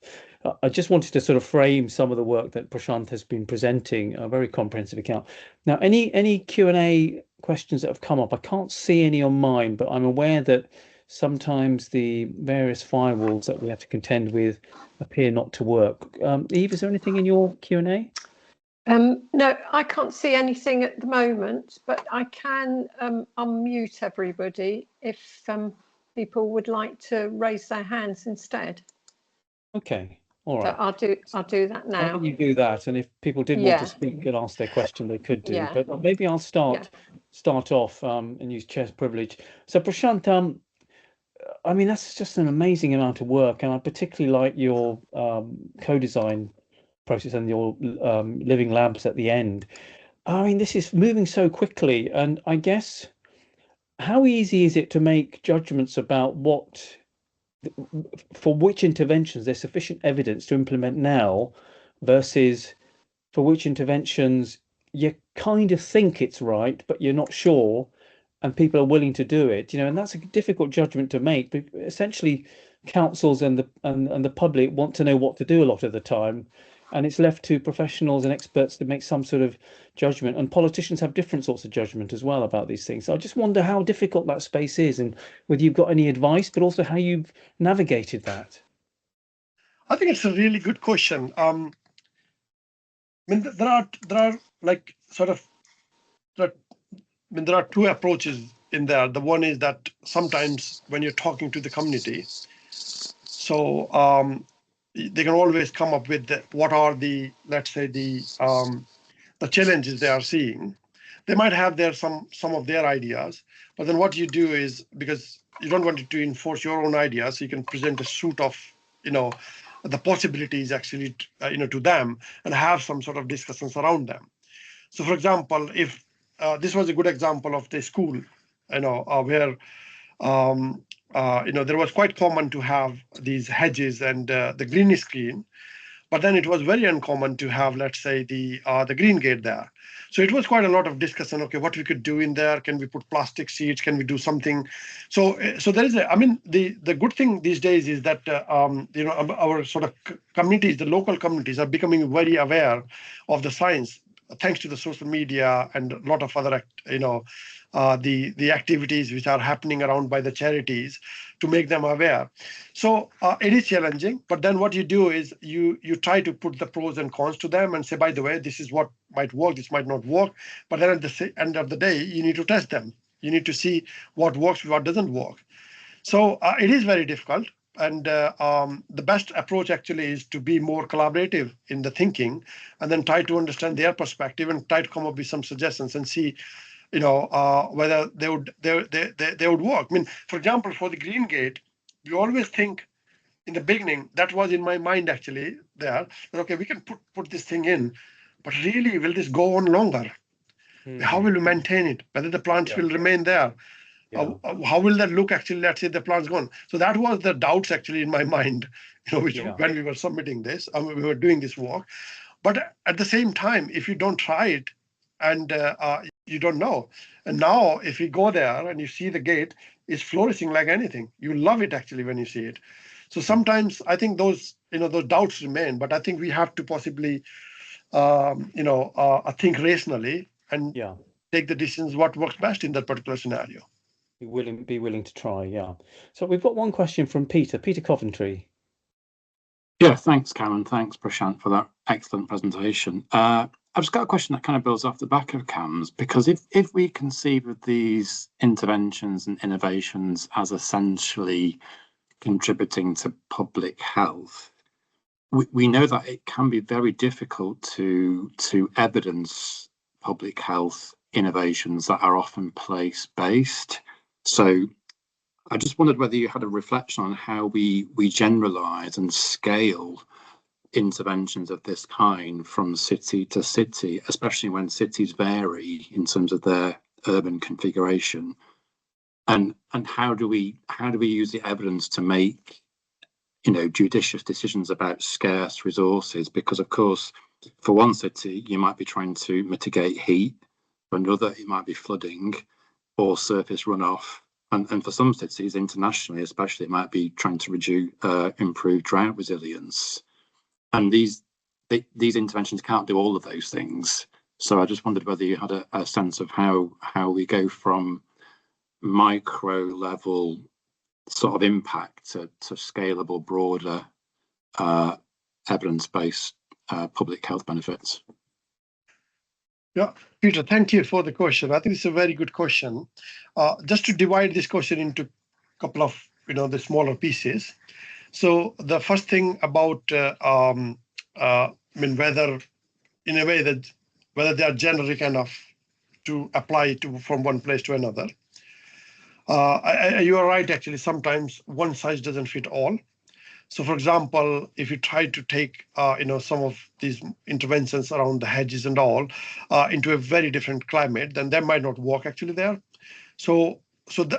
I just wanted to sort of frame some of the work that Prashant has been presenting, a very comprehensive account. Now, any Q&A questions that have come up, I can't see any on mine, but I'm aware that sometimes the various firewalls that we have to contend with appear not to work. Eve, is there anything in your Q&A? No, I can't see anything at the moment, but I can unmute everybody if people would like to raise their hands instead. Okay, all right. So I'll do that now. Why don't you do that? And if people did want to speak and ask their question, they could do. But maybe I'll start off and use chair's privilege. So Prashant, I mean, that's just an amazing amount of work, and I particularly like your co-design process and your living labs at the end. I mean, this is moving so quickly, and I guess how easy is it to make judgments about for which interventions there's sufficient evidence to implement now versus for which interventions you kind of think it's right, but you're not sure, and people are willing to do it, and that's a difficult judgment to make. But essentially, councils and the public want to know what to do a lot of the time, and it's left to professionals and experts to make some sort of judgment. And politicians have different sorts of judgment as well about these things. So I just wonder how difficult that space is, and whether you've got any advice, but also how you've navigated that. I think it's a really good question. I mean, there are like sort of, I mean, there are two approaches in there. The one is that sometimes when you're talking to the community, so they can always come up with what are the, let's say, the challenges they are seeing. They might have some of their ideas, but then what you do is, because you don't want to enforce your own ideas, so you can present a suite of, the possibilities actually, to them, and have some sort of discussions around them. So, for example, if this was a good example of the school, where there was quite common to have these hedges and the green screen, but then it was very uncommon to have, let's say, the green gate there. So it was quite a lot of discussion. Okay, what we could do in there? Can we put plastic seats? Can we do something? So there is the good thing these days is that our sort of communities, the local communities, are becoming very aware of the science, thanks to the social media and a lot of other the activities which are happening around by the charities to make them aware. So it is challenging, but then what you do is you try to put the pros and cons to them and say, by the way, this is what might work, this might not work. But then at the end of the day, you need to test them. You need to see what works, what doesn't work. So it is very difficult. And the best approach actually is to be more collaborative in the thinking, and then try to understand their perspective and try to come up with some suggestions and see, whether they would work. I mean, for example, for the green gate, we always think in the beginning, that was in my mind actually there, that, okay, we can put this thing in, but really, will this go on longer? How will we maintain it? Whether the plants will remain there? How will that look actually? Let's say the plant's gone. So that was the doubts actually in my mind, when we were submitting this, we were doing this work. But at the same time, if you don't try it, and you don't know. And now, if you go there and you see the gate is flourishing like anything, you love it actually when you see it. So sometimes I think those doubts remain, but I think we have to possibly, think rationally and take the decisions what works best in that particular scenario. Be willing to try, yeah. So we've got one question from Peter Coventry. Yeah, thanks, Cam, thanks, Prashant, for that excellent presentation. I've just got a question that kind of builds off the back of Cam's, because if we conceive of these interventions and innovations as essentially contributing to public health, we know that it can be very difficult to evidence public health innovations that are often place-based. So I just wondered whether you had a reflection on how we generalise and scale interventions of this kind from city to city, especially when cities vary in terms of their urban configuration, and how do we use the evidence to make judicious decisions about scarce resources? Because of course, for one city you might be trying to mitigate heat, for another it might be flooding or surface runoff, and for some cities internationally especially, it might be trying to improve drought resilience. And these interventions can't do all of those things. So I just wondered whether you had a sense of how we go from micro level sort of impact to scalable, broader evidence-based public health benefits. Yeah, Peter, thank you for the question. I think it's a very good question. Just to divide this question into a couple of the smaller pieces. So the first thing about whether in a way that whether they are generic enough to apply to from one place to another. You are right, actually, sometimes one size doesn't fit all. So, for example, if you try to take, some of these interventions around the hedges and all into a very different climate, then that might not work actually there. So,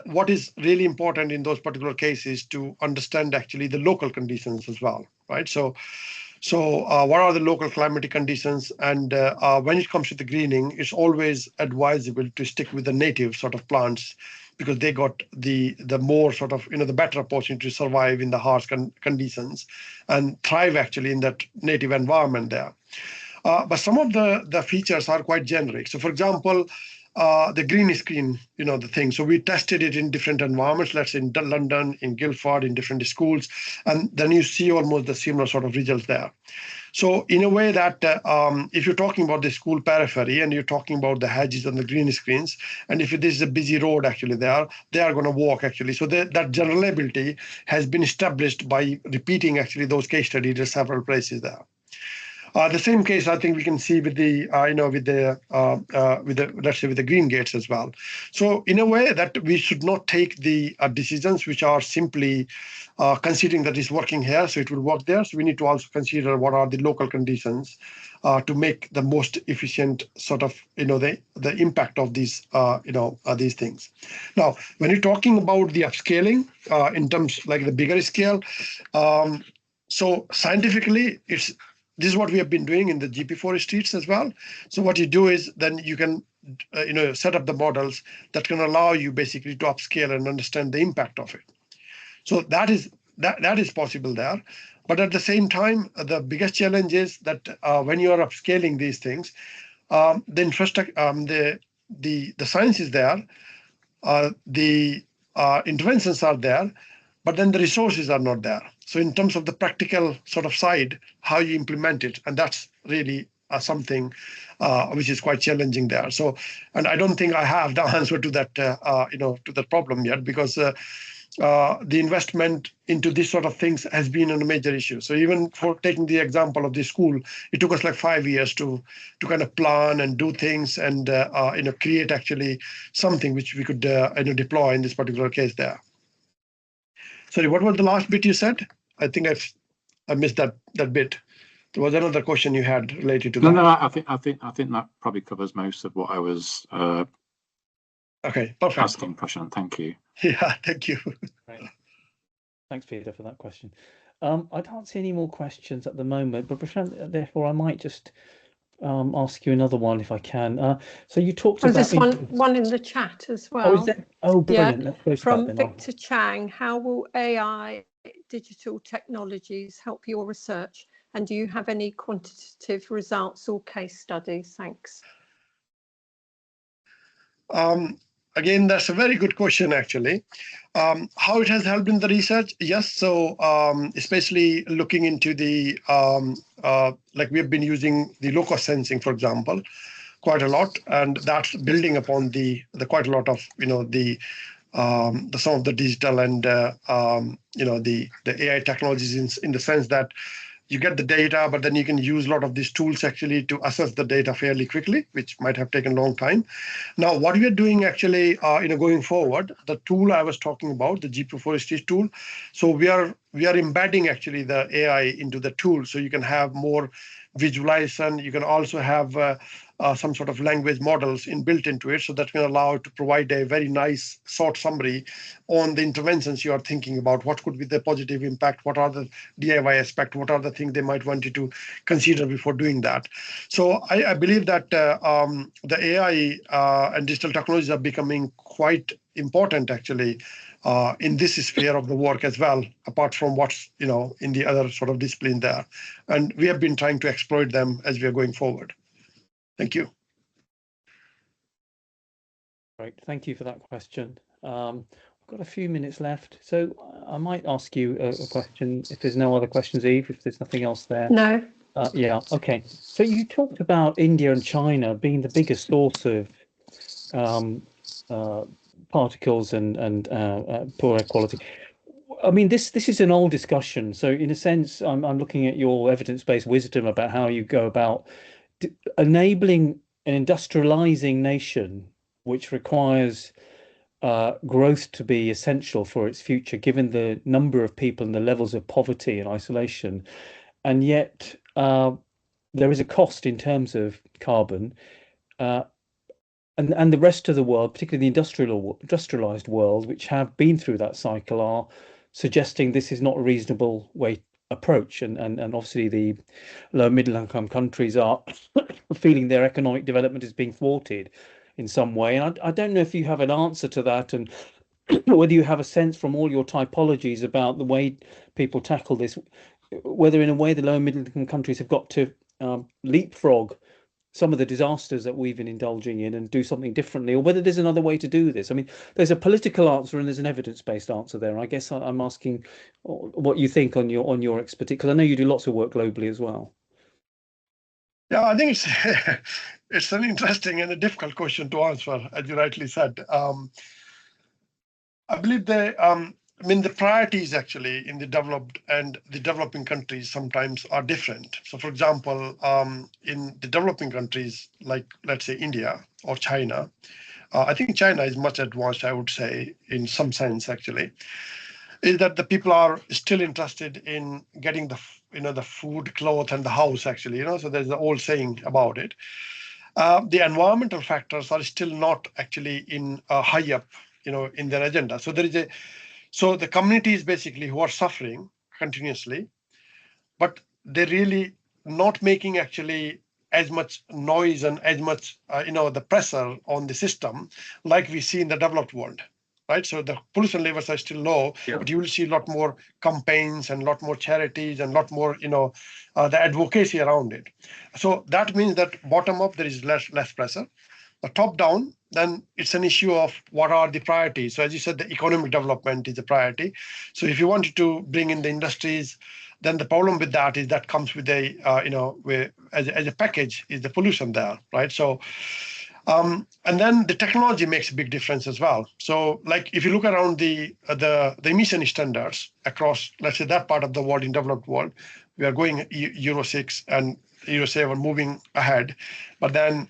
what is really important in those particular cases to understand actually the local conditions as well, right? So, what are the local climatic conditions? And when it comes to the greening, it's always advisable to stick with the native sort of plants because they got the more sort of, the better opportunity to survive in the harsh conditions and thrive actually in that native environment there. But some of the features are quite generic. So, for example, the green screen, the thing. So we tested it in different environments, let's say in London, in Guildford, in different schools, and then you see almost the similar sort of results there. So in a way that if you're talking about the school periphery and you're talking about the hedges and the green screens, and if this is a busy road actually there, they are going to walk actually. So that general ability has been established by repeating actually those case studies in several places there. The same case I think we can see with the let's say with the green gates as well. So in a way that we should not take the decisions which are simply considering that it's working here, so it will work there. So we need to also consider what are the local conditions to make the most efficient sort of the impact of these these things. Now, when you're talking about the upscaling in terms like the bigger scale, so scientifically this is what we have been doing in the GP forestries as well. So what you do is then you can set up the models that can allow you basically to upscale and understand the impact of it. So that is possible there. But at the same time, the biggest challenge is that when you are upscaling these things, the infrastructure, the science is there, the interventions are there, but then the resources are not there. So in terms of the practical sort of side, how you implement it, and that's really something which is quite challenging there. So, and I don't think I have the answer to that, to that problem yet, because the investment into this sort of things has been a major issue. So even for taking the example of the school, it took us like 5 years to kind of plan and do things and create actually something which we could deploy in this particular case there. Sorry, what was the last bit you said? I think I missed that bit. There was another question you had related to that. No, I think that probably covers most of what I was okay, perfect. asking, Prashant. Thank you. Yeah, thank you. Right. Thanks, Peter, for that question. I can't see any more questions at the moment, but Prashant, therefore, I might just ask you another one if I can. So you talked about there's one in the chat as well. Oh, is there? Oh, brilliant. Yeah. Let's go to From that then. Victor Chang, how will AI digital technologies help your research? And do you have any quantitative results or case studies? Thanks. Again, that's a very good question, actually. How it has helped in the research? Yes, so especially looking into the, like we have been using the low-cost sensing, for example, quite a lot, and that's building upon the quite a lot of, some of the digital and, the AI technologies in the sense that you get the data, but then you can use a lot of these tools actually to assess the data fairly quickly, which might have taken a long time. Now, what we are doing actually, going forward, the tool I was talking about, the GP forestry tool. So we are embedding actually the AI into the tool, so you can have more visualization. You can also have some sort of language models inbuilt into it, so that can allow it to provide a very nice short summary on the interventions you are thinking about. What could be the positive impact? What are the DIY aspect? What are the things they might want you to consider before doing that? So I believe that the AI and digital technologies are becoming quite important actually in this sphere of the work as well, apart from what's in the other sort of discipline there. And we have been trying to exploit them as we are going forward. Thank you. Great, thank you for that question. We've got a few minutes left, so I might ask you a question if there's no other questions, Eve, if there's nothing else there. No. Yeah, okay. So you talked about India and China being the biggest source of particles and poor air quality. I mean, this is an old discussion. So in a sense, I'm looking at your evidence-based wisdom about how you go about enabling an industrializing nation, which requires growth to be essential for its future, given the number of people and the levels of poverty and isolation. And yet there is a cost in terms of carbon. And the rest of the world, particularly the industrialized world, which have been through that cycle, are suggesting this is not a reasonable approach. And obviously the low middle income countries are feeling their economic development is being thwarted in some way. And I don't know if you have an answer to that, and whether you have a sense from all your typologies about the way people tackle this, whether in a way the low and middle income countries have got to leapfrog some of the disasters that we've been indulging in and do something differently, or whether there's another way to do this. I mean, there's a political answer and there's an evidence-based answer there. I guess I'm asking what you think on your expertise, because I know you do lots of work globally as well. Yeah, I think it's an interesting and a difficult question to answer, as you rightly said. I believe the priorities actually in the developed and the developing countries sometimes are different. So, for example, in the developing countries, like let's say India or China, I think China is much advanced, I would say, in some sense actually, is that the people are still interested in getting the food, clothes, and the house actually. So there's the old saying about it. The environmental factors are still not actually high up, in their agenda. So so the communities basically who are suffering continuously, but they're really not making actually as much noise and as much, the pressure on the system like we see in the developed world, right? So the pollution levels are still low, but you will see a lot more campaigns and a lot more charities and a lot more, the advocacy around it. So that means that bottom up, there is less pressure. The top down, then it's an issue of what are the priorities. So as you said, the economic development is the priority. So if you wanted to bring in the industries, then the problem with that is that comes with as a package is the pollution there, right? So, and then the technology makes a big difference as well. So like if you look around the emission standards across, let's say that part of the world, in developed world, we are going Euro 6 and Euro 7 moving ahead, but then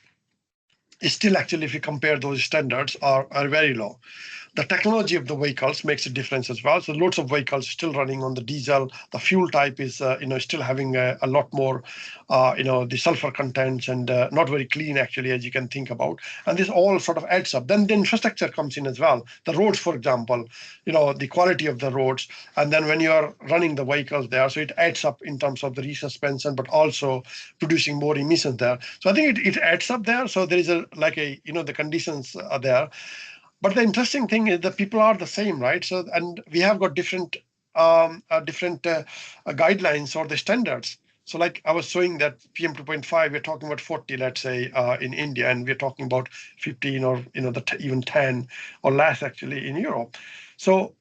it's still actually, if you compare those standards, are very low. The technology of the vehicles makes a difference as well. So lots of vehicles still running on the diesel. The fuel type is, still having a lot more, the sulfur contents and not very clean actually, as you can think about. And this all sort of adds up. Then the infrastructure comes in as well. The roads, for example, the quality of the roads. And then when you are running the vehicles there, so it adds up in terms of the resuspension, but also producing more emissions there. So I think it adds up there. So there is the conditions are there. But the interesting thing is that people are the same, right? So, and we have got different guidelines or the standards. So like I was showing that PM 2.5, we're talking about 40, let's say, in India, and we're talking about 15 or, even 10 or less actually in Europe. So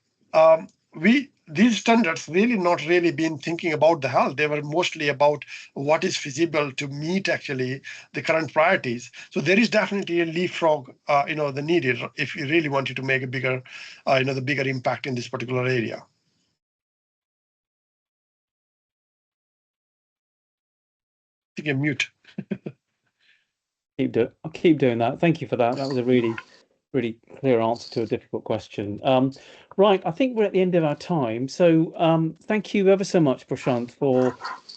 these standards really not really been thinking about the health. They were mostly about what is feasible to meet actually the current priorities. So there is definitely a leapfrog, the needed if you really wanted to make a bigger, the bigger impact in this particular area. I think you're mute. I'll keep doing that. Thank you for that. That was a really clear answer to a difficult question. Right, I think we're at the end of our time. So thank you ever so much, Prashant, for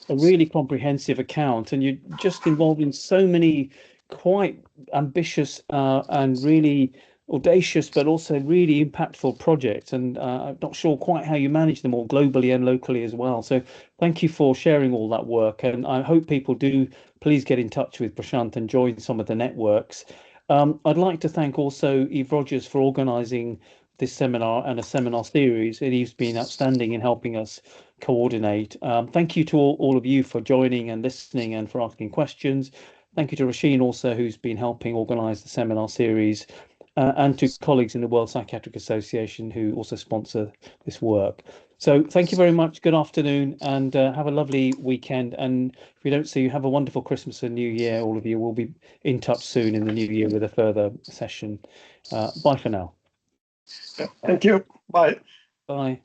a really comprehensive account. And you're just involved in so many quite ambitious and really audacious, but also really impactful projects. And I'm not sure quite how you manage them all globally and locally as well. So thank you for sharing all that work. And I hope people do please get in touch with Prashant and join some of the networks. I'd like to thank also Eve Rogers for organising this seminar and a seminar series. And Eve's been outstanding in helping us coordinate. Thank you to all of you for joining and listening and for asking questions. Thank you to Rasheen also, who's been helping organise the seminar series, and to colleagues in the World Psychiatric Association who also sponsor this work. So thank you very much. Good afternoon, and have a lovely weekend. And if we don't see you, have a wonderful Christmas and New Year, all of you. We'll be in touch soon in the new year with a further session. Bye for now. Thank you. Bye. Bye.